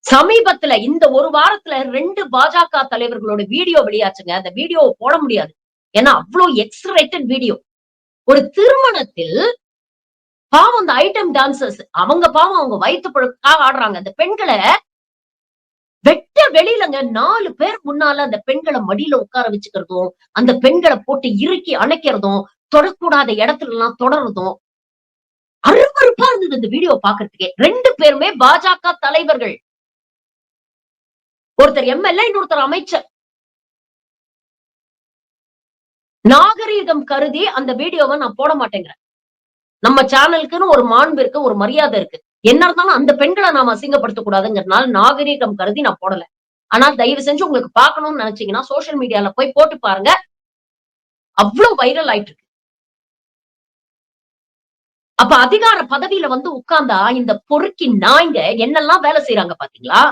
சமீபத்துல இந்த ஒரு வாரத்துல 2 பாஜக தலைவர்களோட வீடியோ வெளியாச்சுங்க. அந்த வீடியோவ போட முடியாது. ஏன்னா அவ்ளோ எக்ஸ் ரேட்டட் வீடியோ. ஒரு திருமணத்தில் பாவம் அந்த ஐட்டம் டான்சர்ஸ் அவங்க பாவம் அவங்க வயித்து பிழப்புக்காக ஆடுறாங்க. அந்த பெண்கள வெட்ட வெளியிலங்க 4 பேர் முன்னால அந்த பெண்கள மடியில உட்கார வச்சுக்கிறதும், அந்த பெண்கள போட்டு இறுக்கி அணைக்கிறதும், தொடக்கூடாத இடத்துலலாம் தொடர்றதும், அருவருப்பா இருந்தது இந்த வீடியோ பார்க்கறதுக்கே. 2 பேருமே பாஜக தலைவர்கள். ஒருத்தர் எம்.எல்.ஏ. இன்னொருத்தர் அமைச்சர். நாகரீகம் கருதி அந்த வீடியோவ நான் போட மாட்டேங்கிறேன். நம்ம சேனலுக்குன்னு ஒரு மாண்பு இருக்கு, ஒரு மரியாதை இருக்கு. என்ன இருந்தாலும் அந்த பெண்கள நாம அசிங்கப்படுத்தக் கூடாதுங்கிறதுனால நாகரீகம் கருதி நான் போடல. ஆனால் தயவு செஞ்சு உங்களுக்கு பார்க்கணும்னு நினைச்சீங்கன்னா, சோசியல் மீடியால போய் போட்டு பாருங்க. அவ்ளோ வைரல் ஆயிட்டு இருக்கு. அப்ப அதிகார பதவியில வந்து உட்கார்ந்தா இந்த பொறுக்கி நாய்ங்க என்னெல்லாம் வேலை செய்றாங்க பார்த்தீங்களா?